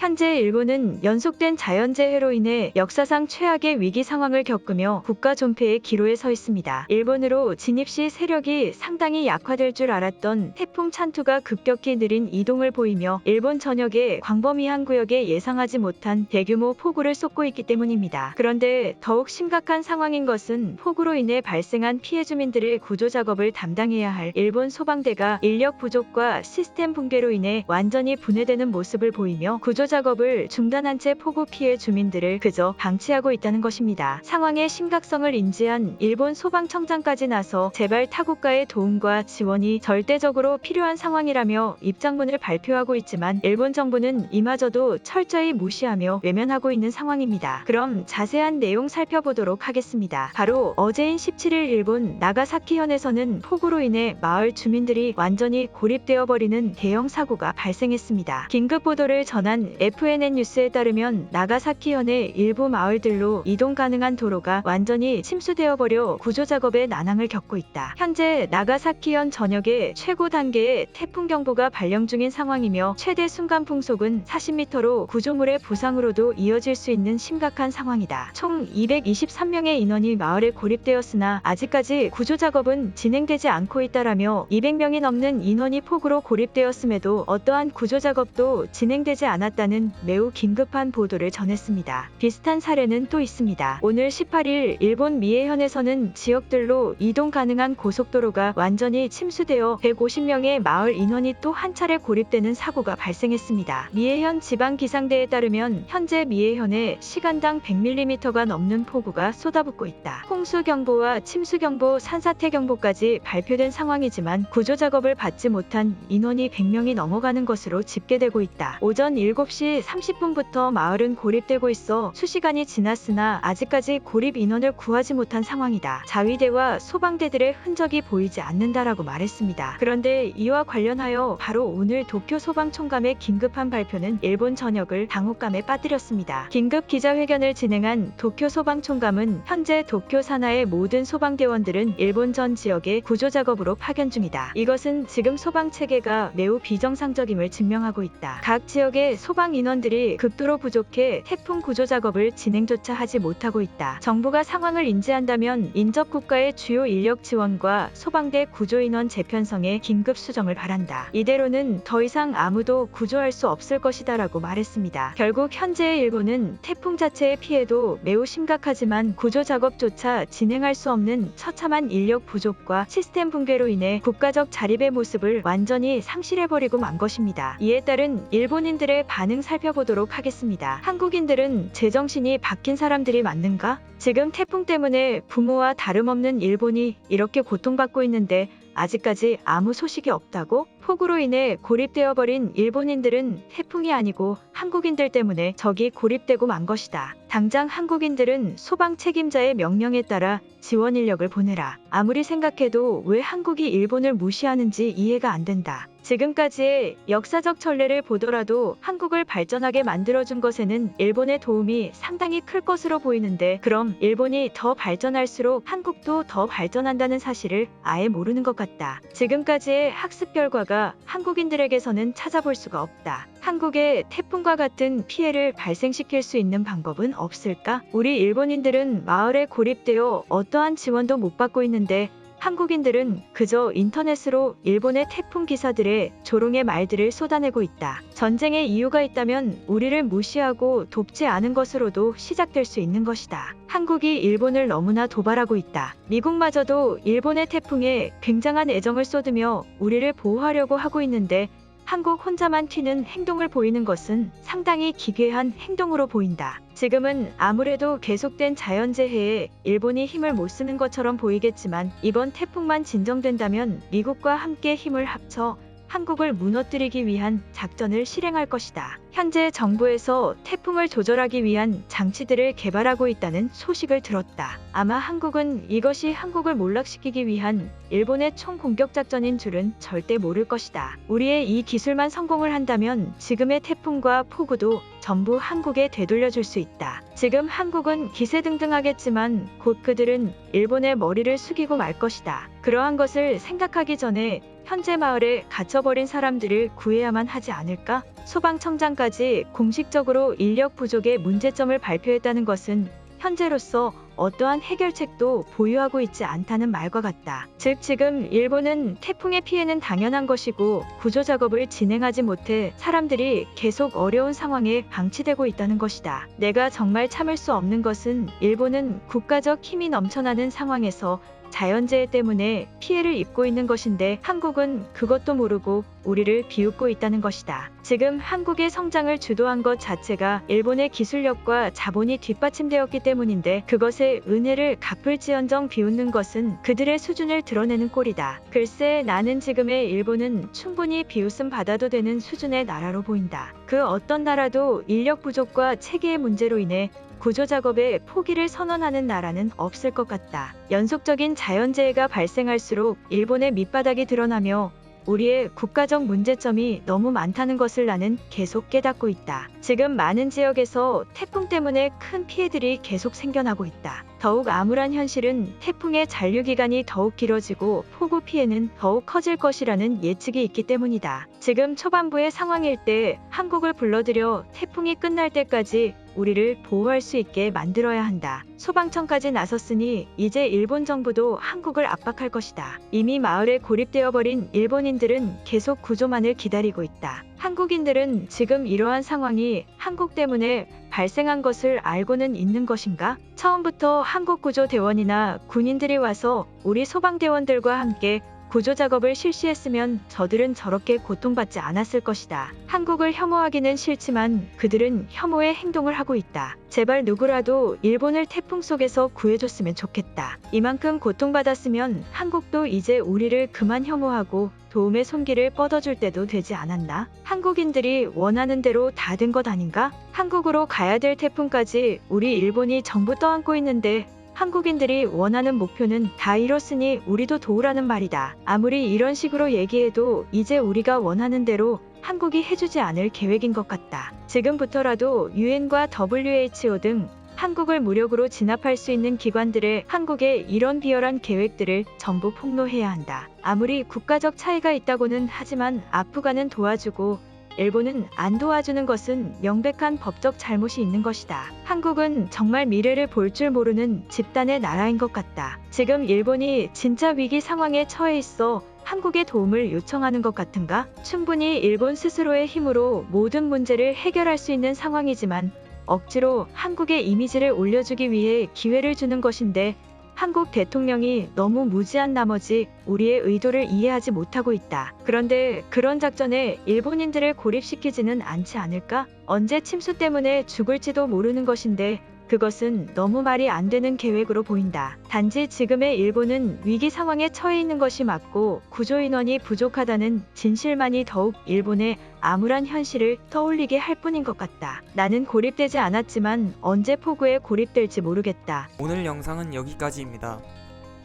현재 일본은 연속된 자연재해로 인해 역사상 최악의 위기 상황을 겪으며 국가 존폐의 기로에 서 있습니다. 일본으로 진입 시 세력이 상당히 약화될 줄 알았던 태풍 찬투가 급격히 느린 이동을 보이며 일본 전역의 광범위한 구역에 예상하지 못한 대규모 폭우를 쏟고 있기 때문입니다. 그런데 더욱 심각한 상황인 것은 폭우로 인해 발생한 피해 주민들의 구조 작업을 담당해야 할 일본 소방대가 인력 부족과 시스템 붕괴로 인해 완전히 분해되는 모습을 보이며 구조 작업을 중단한 채 폭우 피해 주민들을 그저 방치하고 있다는 것입니다. 상황의 심각성을 인지한 일본 소방청장까지 나서 제발 타국가의 도움과 지원이 절대적으로 필요한 상황이라며 입장문을 발표하고 있지만 일본 정부는 이마저도 철저히 무시하며 외면하고 있는 상황입니다. 그럼 자세한 내용 살펴보도록 하겠습니다. 바로 어제인 17일 일본 나가사키현에서는 폭우로 인해 마을 주민들이 완전히 고립되어 버리는 대형 사고가 발생했습니다. 긴급 보도를 전한 FNN 뉴스에 따르면 나가사키현의 일부 마을들로 이동 가능한 도로가 완전히 침수되어 버려 구조 작업에 난항을 겪고 있다. 현재 나가사키현 전역에 최고 단계의 태풍 경보가 발령 중인 상황이며 최대 순간 풍속은 40m로 구조물의 부상으로도 이어질 수 있는 심각한 상황이다. 총 223명의 인원이 마을에 고립되었으나 아직까지 구조 작업은 진행되지 않고 있다라며 200명이 넘는 인원이 폭우로 고립되었음에도 어떠한 구조 작업도 진행되지 않았다는 매우 긴급한 보도를 전했습니다. 비슷한 사례는 또 있습니다. 오늘 18일 일본 미에현에서는 지역들로 이동 가능한 고속도로가 완전히 침수되어 150명의 마을 인원이 또 한 차례 고립되는 사고가 발생했습니다. 미에현 지방기상대에 따르면 현재 미에현에 시간당 100mm가 넘는 폭우가 쏟아붓고 있다. 홍수경보와 침수경보, 산사태경보까지 발표된 상황이지만 구조작업을 받지 못한 인원이 100명이 넘어가는 것으로 집계되고 있다. 오전 7시 30분부터 마을은 고립되고 있어 수시간이 지났으나 아직까지 고립 인원을 구하지 못한 상황이다. 자위대와 소방대들의 흔적이 보이지 않는다라고 말했습니다. 그런데 이와 관련하여 바로 오늘 도쿄 소방총감의 긴급한 발표는 일본 전역을 당혹감에 빠뜨렸습니다. 긴급 기자회견을 진행한 도쿄 소방총감은 현재 도쿄 산하의 모든 소방대원들은 일본 전 지역의 구조작업으로 파견 중이다. 이것은 지금 소방체계가 매우 비정상적임을 증명하고 있다. 각 지역의 소방 인원들이 극도로 부족해 태풍 구조작업을 진행조차 하지 못하고 있다. 정부가 상황을 인지한다면 인접국가의 주요 인력 지원과 소방대 구조인원 재편성에 긴급 수정을 바란다. 이대로는 더 이상 아무도 구조할 수 없을 것이다 라고 말했습니다. 결국 현재의 일본은 태풍 자체의 피해도 매우 심각하지만 구조작업조차 진행할 수 없는 처참한 인력 부족과 시스템 붕괴로 인해 국가적 자립의 모습을 완전히 상실해버리고 만 것입니다. 이에 따른 일본인들의 반응 살펴보도록 하겠습니다. 한국인들은 제정신이 박힌 사람들이 맞는가? 지금 태풍 때문에 부모와 다름없는 일본이 이렇게 고통받고 있는데 아직까지 아무 소식이 없다고? 폭우로 인해 고립되어 버린 일본인들은 태풍이 아니고 한국인들 때문에 저기 고립되고 만 것이다. 당장 한국인들은 소방 책임자의 명령에 따라 지원 인력을 보내라. 아무리 생각해도 왜 한국이 일본을 무시하는지 이해가 안 된다. 지금까지의 역사적 전례를 보더라도 한국을 발전하게 만들어준 것에는 일본의 도움이 상당히 클 것으로 보이는데 그럼 일본이 더 발전할수록 한국도 더 발전한다는 사실을 아예 모르는 것 같다. 지금까지의 학습 결과가 한국인들에게서는 찾아볼 수가 없다. 한국에 태풍과 같은 피해를 발생시킬 수 있는 방법은 없을까? 우리 일본인들은 마을에 고립되어 어떠한 지원도 못 받고 있는데 한국인들은 그저 인터넷으로 일본의 태풍 기사들의 조롱의 말들을 쏟아내고 있다. 전쟁의 이유가 있다면 우리를 무시하고 돕지 않은 것으로도 시작될 수 있는 것이다. 한국이 일본을 너무나 도발하고 있다. 미국마저도 일본의 태풍에 굉장한 애정을 쏟으며 우리를 보호하려고 하고 있는데 한국 혼자만 튀는 행동을 보이는 것은 상당히 기괴한 행동으로 보인다. 지금은 아무래도 계속된 자연재해에 일본이 힘을 못 쓰는 것처럼 보이겠지만 이번 태풍만 진정된다면 미국과 함께 힘을 합쳐 한국을 무너뜨리기 위한 작전을 실행할 것이다. 현재 정부에서 태풍을 조절하기 위한 장치들을 개발하고 있다는 소식을 들었다. 아마 한국은 이것이 한국을 몰락시키기 위한 일본의 총공격 작전인 줄은 절대 모를 것이다. 우리의 이 기술만 성공을 한다면 지금의 태풍과 폭우도 전부 한국에 되돌려줄 수 있다. 지금 한국은 기세등등하겠지만 곧 그들은 일본의 머리를 숙이고 말 것이다. 그러한 것을 생각하기 전에 현재 마을에 갇혀버린 사람들을 구해야만 하지 않을까? 소방청장까지 공식적으로 인력 부족의 문제점을 발표했다는 것은 현재로서 어떠한 해결책도 보유하고 있지 않다는 말과 같다. 즉 지금 일본은 태풍의 피해는 당연한 것이고 구조 작업을 진행하지 못해 사람들이 계속 어려운 상황에 방치되고 있다는 것이다. 내가 정말 참을 수 없는 것은 일본은 국가적 힘이 넘쳐나는 상황에서 자연재해 때문에 피해를 입고 있는 것인데 한국은 그것도 모르고 우리를 비웃고 있다는 것이다. 지금 한국의 성장을 주도한 것 자체가 일본의 기술력과 자본이 뒷받침되었기 때문인데 그것의 은혜를 갚을지언정 비웃는 것은 그들의 수준을 드러내는 꼴이다. 글쎄 나는 지금의 일본은 충분히 비웃음 받아도 되는 수준의 나라로 보인다. 그 어떤 나라도 인력 부족과 체계의 문제로 인해 구조작업에 포기를 선언하는 나라는 없을 것 같다. 연속적인 자연재해가 발생할수록 일본의 밑바닥이 드러나며 우리의 국가적 문제점이 너무 많다는 것을 나는 계속 깨닫고 있다. 지금 많은 지역에서 태풍 때문에 큰 피해들이 계속 생겨나고 있다. 더욱 암울한 현실은 태풍의 잔류기간이 더욱 길어지고 폭우 피해는 더욱 커질 것이라는 예측이 있기 때문이다. 지금 초반부의 상황일 때 한국을 불러들여 태풍이 끝날 때까지 우리를 보호할 수 있게 만들어야 한다. 소방청까지 나섰으니 이제 일본 정부도 한국을 압박할 것이다. 이미 마을에 고립되어 버린 일본인들은 계속 구조만을 기다리고 있다. 한국인들은 지금 이러한 상황이 한국 때문에 발생한 것을 알고는 있는 것인가? 처음부터 한국구조대원이나 군인들이 와서 우리 소방대원들과 함께 구조작업을 실시했으면 저들은 저렇게 고통받지 않았을 것이다. 한국을 혐오하기는 싫지만 그들은 혐오의 행동을 하고 있다. 제발 누구라도 일본을 태풍 속에서 구해줬으면 좋겠다. 이만큼 고통받았으면 한국도 이제 우리를 그만 혐오하고 도움의 손길을 뻗어줄 때도 되지 않았나? 한국인들이 원하는 대로 다 된 것 아닌가? 한국으로 가야 될 태풍까지 우리 일본이 전부 떠안고 있는데 한국인들이 원하는 목표는 다 이뤘으니 우리도 도우라는 말이다. 아무리 이런 식으로 얘기해도 이제 우리가 원하는 대로 한국이 해주지 않을 계획인 것 같다. 지금부터라도 유엔과 WHO 등 한국을 무력으로 진압할 수 있는 기관들의 한국의 이런 비열한 계획들을 전부 폭로해야 한다. 아무리 국가적 차이가 있다고는 하지만 아프간은 도와주고 일본은 안 도와주는 것은 명백한 법적 잘못이 있는 것이다. 한국은 정말 미래를 볼 줄 모르는 집단의 나라인 것 같다. 지금 일본이 진짜 위기 상황에 처해 있어 한국의 도움을 요청하는 것 같은가? 충분히 일본 스스로의 힘으로 모든 문제를 해결할 수 있는 상황이지만 억지로 한국의 이미지를 올려주기 위해 기회를 주는 것인데 한국 대통령이 너무 무지한 나머지 우리의 의도를 이해하지 못하고 있다. 그런데 그런 작전에 일본인들을 고립시키지는 않지 않을까? 언제 침수 때문에 죽을지도 모르는 것인데 그것은 너무 말이 안 되는 계획으로 보인다. 단지 지금의 일본은 위기 상황에 처해 있는 것이 맞고 구조 인원이 부족하다는 진실만이 더욱 일본의 암울한 현실을 떠올리게 할 뿐인 것 같다. 나는 고립되지 않았지만 언제 폭우에 고립될지 모르겠다. 오늘 영상은 여기까지입니다.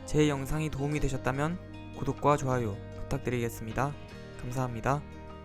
제 영상이 도움이 되셨다면 구독과 좋아요 부탁드리겠습니다. 감사합니다.